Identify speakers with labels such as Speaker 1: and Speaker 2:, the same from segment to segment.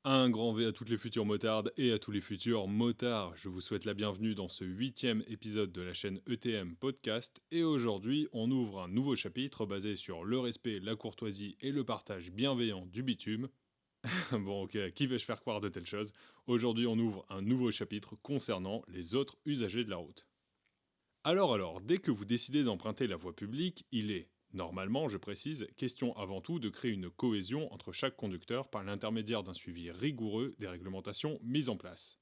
Speaker 1: Un grand V à toutes les futures motardes et à tous les futurs motards. Je vous souhaite la bienvenue dans ce 8e épisode de la chaîne ETM Podcast. Et aujourd'hui, on ouvre un nouveau chapitre basé sur le respect, la courtoisie et le partage bienveillant du bitume. Bon, ok, qui vais-je faire croire de telles choses? Aujourd'hui, on ouvre un nouveau chapitre concernant les autres usagers de la route. Alors, dès que vous décidez d'emprunter la voie publique, il est, normalement, je précise, question avant tout de créer une cohésion entre chaque conducteur par l'intermédiaire d'un suivi rigoureux des réglementations mises en place.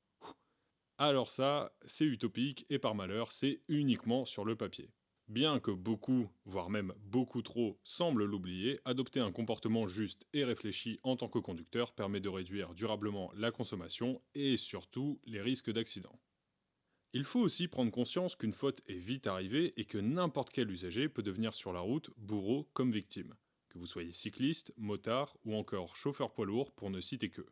Speaker 1: Alors ça, c'est utopique et par malheur, c'est uniquement sur le papier. Bien que beaucoup, voire même beaucoup trop, semblent l'oublier, adopter un comportement juste et réfléchi en tant que conducteur permet de réduire durablement la consommation et surtout les risques d'accident. Il faut aussi prendre conscience qu'une faute est vite arrivée et que n'importe quel usager peut devenir sur la route bourreau comme victime. Que vous soyez cycliste, motard ou encore chauffeur poids lourd pour ne citer que.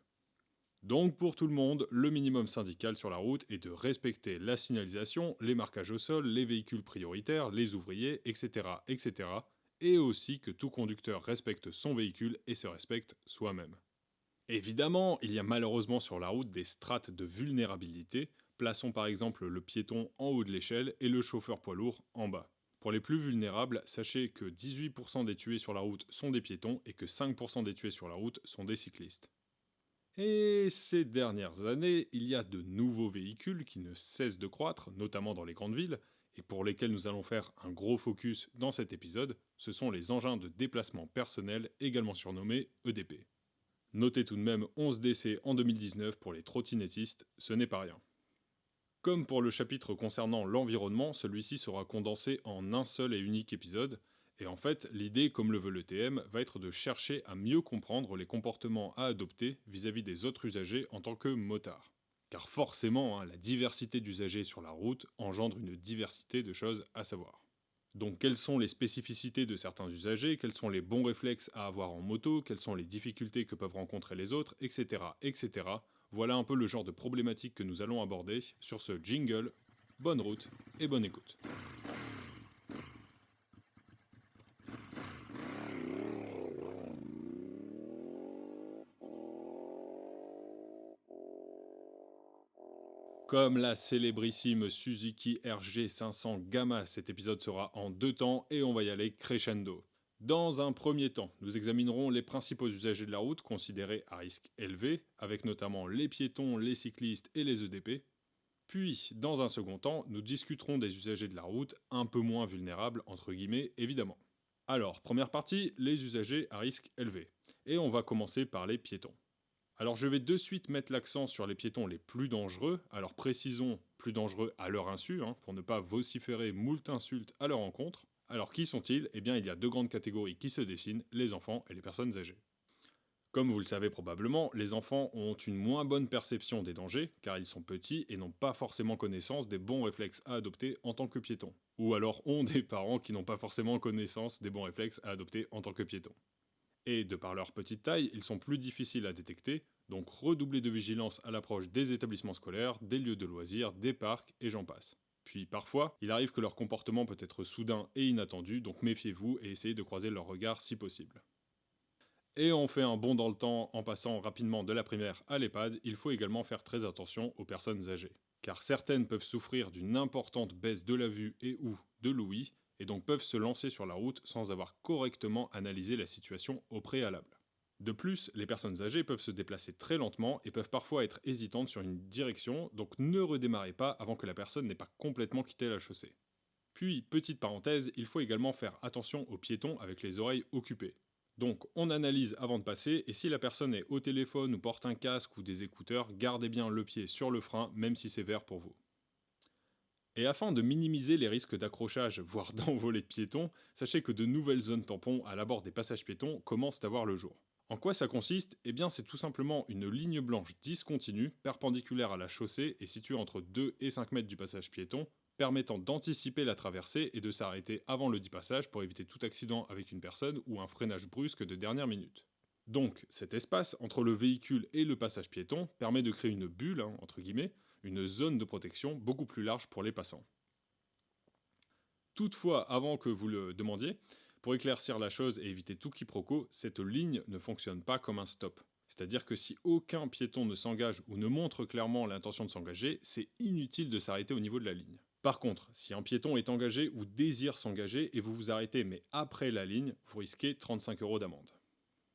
Speaker 1: Donc pour tout le monde, le minimum syndical sur la route est de respecter la signalisation, les marquages au sol, les véhicules prioritaires, les ouvriers, etc. etc. et aussi que tout conducteur respecte son véhicule et se respecte soi-même. Évidemment, il y a malheureusement sur la route des strates de vulnérabilité. Plaçons par exemple le piéton en haut de l'échelle et le chauffeur poids lourd en bas. Pour les plus vulnérables, sachez que 18% des tués sur la route sont des piétons et que 5% des tués sur la route sont des cyclistes. Et ces dernières années, il y a de nouveaux véhicules qui ne cessent de croître, notamment dans les grandes villes, et pour lesquels nous allons faire un gros focus dans cet épisode, ce sont les engins de déplacement personnel, également surnommés EDP. Notez tout de même 11 décès en 2019 pour les trottinettistes, ce n'est pas rien. Comme pour le chapitre concernant l'environnement, celui-ci sera condensé en un seul et unique épisode, et en fait, l'idée, comme le veut le TM, va être de chercher à mieux comprendre les comportements à adopter vis-à-vis des autres usagers en tant que motards. Car forcément, la diversité d'usagers sur la route engendre une diversité de choses à savoir. Donc quelles sont les spécificités de certains usagers, quels sont les bons réflexes à avoir en moto, quelles sont les difficultés que peuvent rencontrer les autres, etc. etc. Voilà un peu le genre de problématiques que nous allons aborder sur ce jingle. Bonne route et bonne écoute. Comme la célébrissime Suzuki RG500 Gamma, cet épisode sera en deux temps et on va y aller crescendo. Dans un premier temps, nous examinerons les principaux usagers de la route considérés à risque élevé, avec notamment les piétons, les cyclistes et les EDP. Puis, dans un second temps, nous discuterons des usagers de la route un peu moins vulnérables, entre guillemets, évidemment. Alors, première partie, les usagers à risque élevé. Et on va commencer par les piétons. Alors je vais de suite mettre l'accent sur les piétons les plus dangereux, alors précisons plus dangereux à leur insu, pour ne pas vociférer moult insultes à leur encontre. Alors qui sont-ils? Eh bien il y a deux grandes catégories qui se dessinent, les enfants et les personnes âgées. Comme vous le savez probablement, les enfants ont une moins bonne perception des dangers, car ils sont petits et n'ont pas forcément connaissance des bons réflexes à adopter en tant que piétons. Ou alors ont des parents qui n'ont pas forcément connaissance des bons réflexes à adopter en tant que piétons. Et de par leur petite taille, ils sont plus difficiles à détecter, donc redoublez de vigilance à l'approche des établissements scolaires, des lieux de loisirs, des parcs et j'en passe. Puis parfois, il arrive que leur comportement peut être soudain et inattendu, donc méfiez-vous et essayez de croiser leur regard si possible. Et on fait un bond dans le temps en passant rapidement de la primaire à l'EHPAD, il faut également faire très attention aux personnes âgées. Car certaines peuvent souffrir d'une importante baisse de la vue et ou de l'ouïe, et donc peuvent se lancer sur la route sans avoir correctement analysé la situation au préalable. De plus, les personnes âgées peuvent se déplacer très lentement et peuvent parfois être hésitantes sur une direction, donc ne redémarrez pas avant que la personne n'ait pas complètement quitté la chaussée. Puis, petite parenthèse, il faut également faire attention aux piétons avec les oreilles occupées. Donc, on analyse avant de passer, et si la personne est au téléphone ou porte un casque ou des écouteurs, gardez bien le pied sur le frein, même si c'est vert pour vous. Et afin de minimiser les risques d'accrochage, voire d'envolée de piétons, sachez que de nouvelles zones tampons à l'abord des passages piétons commencent à voir le jour. En quoi ça consiste? Eh bien c'est tout simplement une ligne blanche discontinue, perpendiculaire à la chaussée et située entre 2 et 5 mètres du passage piéton, permettant d'anticiper la traversée et de s'arrêter avant le dit passage pour éviter tout accident avec une personne ou un freinage brusque de dernière minute. Donc, cet espace entre le véhicule et le passage piéton permet de créer une bulle, entre guillemets, une zone de protection beaucoup plus large pour les passants. Toutefois, avant que vous le demandiez, pour éclaircir la chose et éviter tout quiproquo, cette ligne ne fonctionne pas comme un stop. C'est-à-dire que si aucun piéton ne s'engage ou ne montre clairement l'intention de s'engager, c'est inutile de s'arrêter au niveau de la ligne. Par contre, si un piéton est engagé ou désire s'engager et vous vous arrêtez mais après la ligne, vous risquez 35 € d'amende.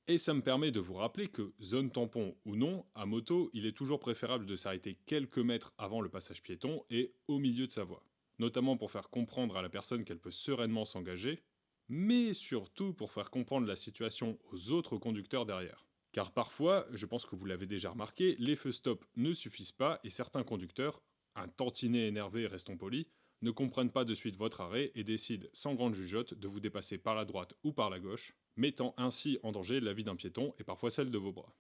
Speaker 1: Et ça me permet de vous rappeler que, zone tampon ou non, à moto, il est toujours préférable de s'arrêter quelques mètres avant le passage piéton et au milieu de sa voie. Notamment pour faire comprendre à la personne qu'elle peut sereinement s'engager, mais surtout pour faire comprendre la situation aux autres conducteurs derrière. Car parfois, je pense que vous l'avez déjà remarqué, les feux stop ne suffisent pas et certains conducteurs, un tantinet énervé, restons polis, ne comprennent pas de suite votre arrêt et décident sans grande jugeote de vous dépasser par la droite ou par la gauche, mettant ainsi en danger la vie d'un piéton et parfois celle de vos bras.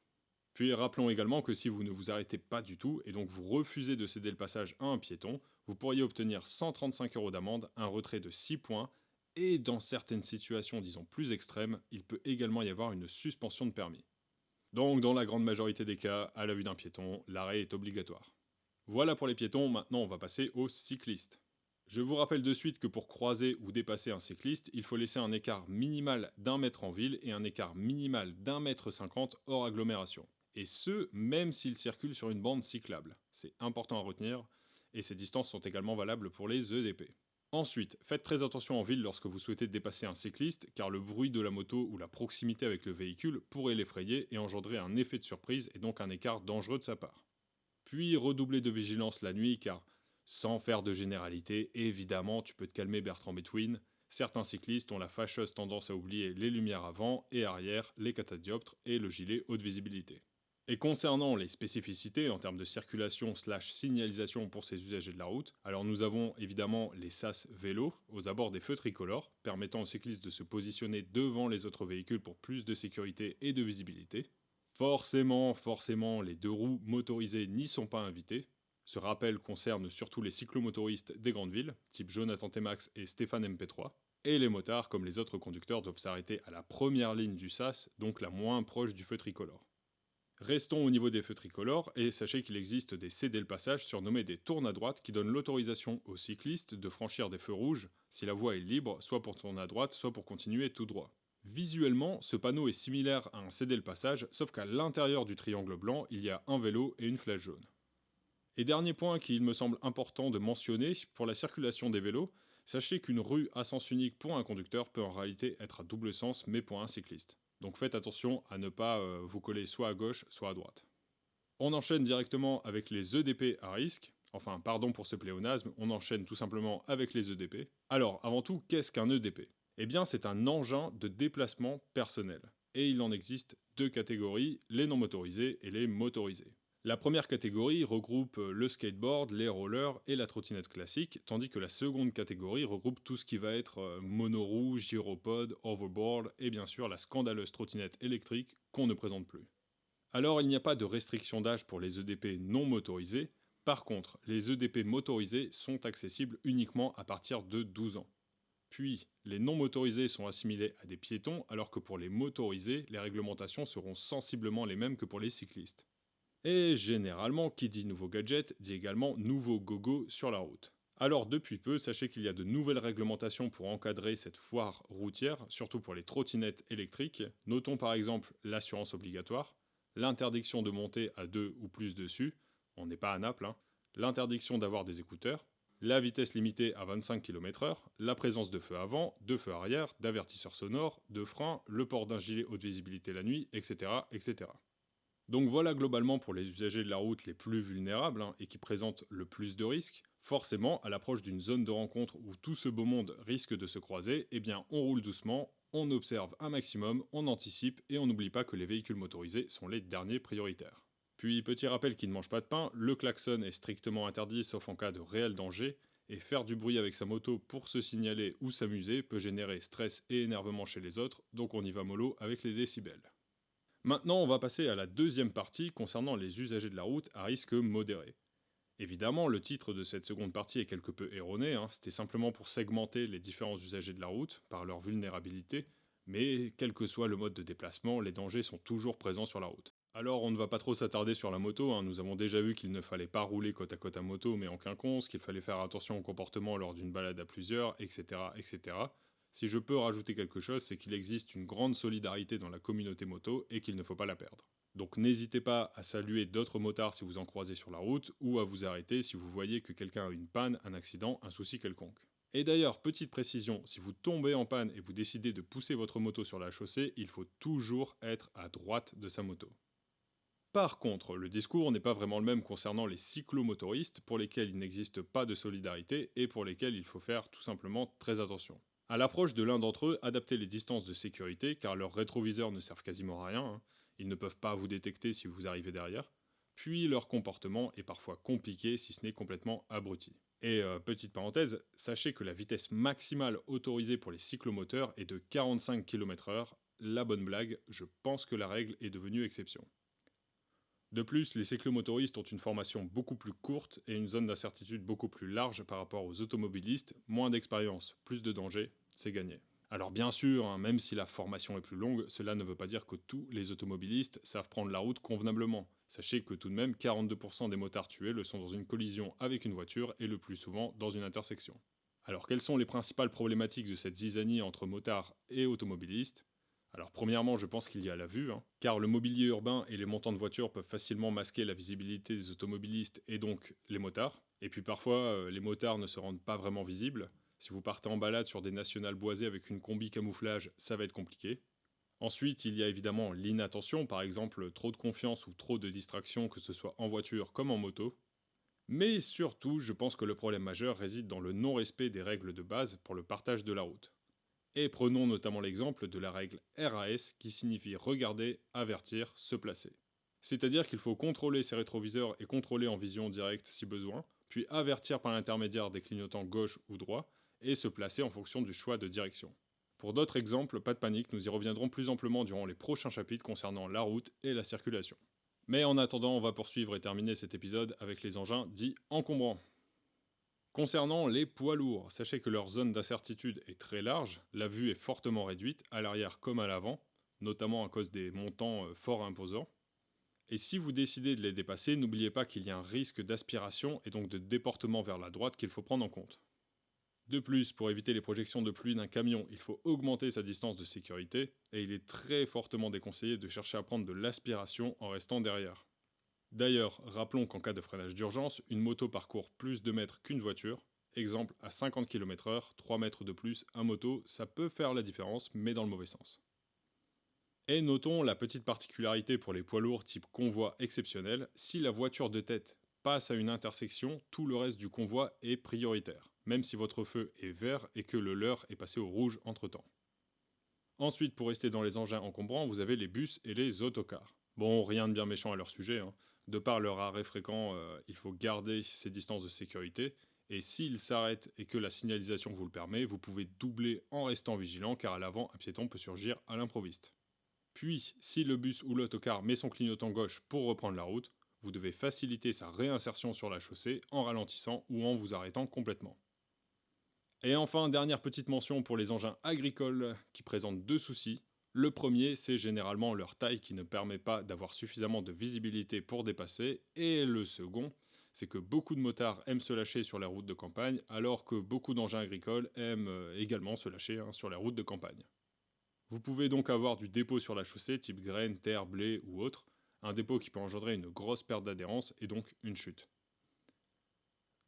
Speaker 1: Puis rappelons également que si vous ne vous arrêtez pas du tout et donc vous refusez de céder le passage à un piéton, vous pourriez obtenir 135 € d'amende, un retrait de 6 points et dans certaines situations disons plus extrêmes, il peut également y avoir une suspension de permis. Donc dans la grande majorité des cas, à la vue d'un piéton, l'arrêt est obligatoire. Voilà pour les piétons, maintenant on va passer aux cyclistes. Je vous rappelle de suite que pour croiser ou dépasser un cycliste, il faut laisser un écart minimal d'1 mètre en ville et un écart minimal d'1,50 m hors agglomération. Et ce, même s'il circule sur une bande cyclable. C'est important à retenir, et ces distances sont également valables pour les EDP. Ensuite, faites très attention en ville lorsque vous souhaitez dépasser un cycliste, car le bruit de la moto ou la proximité avec le véhicule pourrait l'effrayer et engendrer un effet de surprise et donc un écart dangereux de sa part. Puis redoublez de vigilance la nuit, car sans faire de généralité, évidemment, tu peux te calmer Bertrand Between. Certains cyclistes ont la fâcheuse tendance à oublier les lumières avant et arrière, les catadioptres et le gilet haute visibilité. Et concernant les spécificités en termes de circulation/signalisation pour ces usagers de la route, alors nous avons évidemment les sas vélos aux abords des feux tricolores, permettant aux cyclistes de se positionner devant les autres véhicules pour plus de sécurité et de visibilité. Forcément, les deux roues motorisées n'y sont pas invités. Ce rappel concerne surtout les cyclomotoristes des grandes villes, type Jonathan Temax et Stéphane MP3, et les motards, comme les autres conducteurs, doivent s'arrêter à la première ligne du sas, donc la moins proche du feu tricolore. Restons au niveau des feux tricolores, et sachez qu'il existe des cédés-le-passage surnommés des tournes à droite qui donnent l'autorisation aux cyclistes de franchir des feux rouges si la voie est libre, soit pour tourner à droite, soit pour continuer tout droit. Visuellement, ce panneau est similaire à un cédé-le-passage, sauf qu'à l'intérieur du triangle blanc, il y a un vélo et une flèche jaune. Et dernier point qu'il me semble important de mentionner, pour la circulation des vélos, sachez qu'une rue à sens unique pour un conducteur peut en réalité être à double sens, mais pour un cycliste. Donc faites attention à ne pas vous coller soit à gauche, soit à droite. On enchaîne directement avec les EDP à risque. Enfin, pardon pour ce pléonasme, on enchaîne tout simplement avec les EDP. Alors, avant tout, qu'est-ce qu'un EDP ? Eh bien, c'est un engin de déplacement personnel. Et il en existe deux catégories, les non motorisés et les motorisés. La première catégorie regroupe le skateboard, les rollers et la trottinette classique, tandis que la seconde catégorie regroupe tout ce qui va être monoroue, gyropode, overboard et bien sûr la scandaleuse trottinette électrique qu'on ne présente plus. Alors il n'y a pas de restriction d'âge pour les EDP non motorisés, par contre les EDP motorisés sont accessibles uniquement à partir de 12 ans. Puis les non motorisés sont assimilés à des piétons alors que pour les motorisés, les réglementations seront sensiblement les mêmes que pour les cyclistes. Et généralement, qui dit nouveau gadget, dit également nouveau gogo sur la route. Alors depuis peu, sachez qu'il y a de nouvelles réglementations pour encadrer cette foire routière, surtout pour les trottinettes électriques. Notons par exemple l'assurance obligatoire, l'interdiction de monter à 2 ou plus dessus, on n'est pas à Naples, l'interdiction d'avoir des écouteurs, la vitesse limitée à 25 km/h, la présence de feux avant, de feux arrière, d'avertisseurs sonores, de freins, le port d'un gilet haute visibilité la nuit, etc. etc. Donc voilà globalement pour les usagers de la route les plus vulnérables et qui présentent le plus de risques. Forcément, à l'approche d'une zone de rencontre où tout ce beau monde risque de se croiser, eh bien on roule doucement, on observe un maximum, on anticipe et on n'oublie pas que les véhicules motorisés sont les derniers prioritaires. Puis petit rappel qui ne mange pas de pain, le klaxon est strictement interdit sauf en cas de réel danger, et faire du bruit avec sa moto pour se signaler ou s'amuser peut générer stress et énervement chez les autres, donc on y va mollo avec les décibels. Maintenant, on va passer à la deuxième partie concernant les usagers de la route à risque modéré. Évidemment, le titre de cette seconde partie est quelque peu erroné, c'était simplement pour segmenter les différents usagers de la route par leur vulnérabilité, mais quel que soit le mode de déplacement, les dangers sont toujours présents sur la route. Alors on ne va pas trop s'attarder sur la moto, nous avons déjà vu qu'il ne fallait pas rouler côte à moto mais en quinconce, qu'il fallait faire attention au comportement lors d'une balade à plusieurs, etc. etc. Si je peux rajouter quelque chose, c'est qu'il existe une grande solidarité dans la communauté moto et qu'il ne faut pas la perdre. Donc n'hésitez pas à saluer d'autres motards si vous en croisez sur la route ou à vous arrêter si vous voyez que quelqu'un a une panne, un accident, un souci quelconque. Et d'ailleurs, petite précision, si vous tombez en panne et vous décidez de pousser votre moto sur la chaussée, il faut toujours être à droite de sa moto. Par contre, le discours n'est pas vraiment le même concernant les cyclomotoristes pour lesquels il n'existe pas de solidarité et pour lesquels il faut faire tout simplement très attention. À l'approche de l'un d'entre eux, adaptez les distances de sécurité car leurs rétroviseurs ne servent quasiment à rien, hein. Ils ne peuvent pas vous détecter si vous arrivez derrière. Puis leur comportement est parfois compliqué si ce n'est complètement abruti. Et petite parenthèse, sachez que la vitesse maximale autorisée pour les cyclomoteurs est de 45 km/h. La bonne blague, je pense que la règle est devenue exception. De plus, les cyclomotoristes ont une formation beaucoup plus courte et une zone d'incertitude beaucoup plus large par rapport aux automobilistes, moins d'expérience, plus de danger, c'est gagné. Alors bien sûr, hein, même si la formation est plus longue, cela ne veut pas dire que tous les automobilistes savent prendre la route convenablement. Sachez que tout de même 42% des motards tués le sont dans une collision avec une voiture et le plus souvent dans une intersection. Alors quelles sont les principales problématiques de cette zizanie entre motards et automobilistes ? Alors premièrement, je pense qu'il y a la vue, hein, car le mobilier urbain et les montants de voitures peuvent facilement masquer la visibilité des automobilistes et donc les motards. Et puis parfois, les motards ne se rendent pas vraiment visibles. Si vous partez en balade sur des nationales boisées avec une combi camouflage, ça va être compliqué. Ensuite, il y a évidemment l'inattention, par exemple trop de confiance ou trop de distraction, que ce soit en voiture comme en moto. Mais surtout, je pense que le problème majeur réside dans le non-respect des règles de base pour le partage de la route. Et prenons notamment l'exemple de la règle RAS qui signifie regarder, avertir, se placer. C'est-à-dire qu'il faut contrôler ses rétroviseurs et contrôler en vision directe si besoin, puis avertir par l'intermédiaire des clignotants gauche ou droit, et se placer en fonction du choix de direction. Pour d'autres exemples, pas de panique, nous y reviendrons plus amplement durant les prochains chapitres concernant la route et la circulation. Mais en attendant, on va poursuivre et terminer cet épisode avec les engins dits encombrants. Concernant les poids lourds, sachez que leur zone d'incertitude est très large, la vue est fortement réduite, à l'arrière comme à l'avant, notamment à cause des montants fort imposants. Et si vous décidez de les dépasser, n'oubliez pas qu'il y a un risque d'aspiration et donc de déportement vers la droite qu'il faut prendre en compte. De plus, pour éviter les projections de pluie d'un camion, il faut augmenter sa distance de sécurité, et il est très fortement déconseillé de chercher à prendre de l'aspiration en restant derrière. D'ailleurs, rappelons qu'en cas de freinage d'urgence, une moto parcourt plus de mètres qu'une voiture. Exemple, à 50 km/h, 3 mètres de plus, un moto, ça peut faire la différence, mais dans le mauvais sens. Et notons la petite particularité pour les poids lourds type convoi exceptionnel, si la voiture de tête passe à une intersection, tout le reste du convoi est prioritaire, même si votre feu est vert et que le leur est passé au rouge entre-temps. Ensuite, pour rester dans les engins encombrants, vous avez les bus et les autocars. Bon, rien de bien méchant à leur sujet, hein. De par leur arrêt fréquent, il faut garder ces distances de sécurité, et s'ils s'arrêtent et que la signalisation vous le permet, vous pouvez doubler en restant vigilant, car à l'avant, un piéton peut surgir à l'improviste. Puis, si le bus ou l'autocar met son clignotant gauche pour reprendre la route, vous devez faciliter sa réinsertion sur la chaussée en ralentissant ou en vous arrêtant complètement. Et enfin, dernière petite mention pour les engins agricoles qui présentent deux soucis. Le premier, c'est généralement leur taille qui ne permet pas d'avoir suffisamment de visibilité pour dépasser. Et le second, c'est que beaucoup de motards aiment se lâcher sur les routes de campagne, alors que beaucoup d'engins agricoles aiment également se lâcher sur les routes de campagne. Vous pouvez donc avoir du dépôt sur la chaussée, type graines, terre, blé ou autre, un dépôt qui peut engendrer une grosse perte d'adhérence et donc une chute.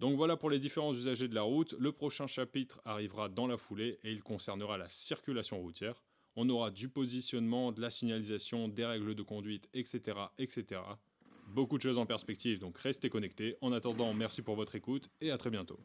Speaker 1: Donc voilà pour les différents usagers de la route. Le prochain chapitre arrivera dans la foulée et il concernera la circulation routière. On aura du positionnement, de la signalisation, des règles de conduite, etc., etc. Beaucoup de choses en perspective, donc restez connectés. En attendant, merci pour votre écoute et à très bientôt.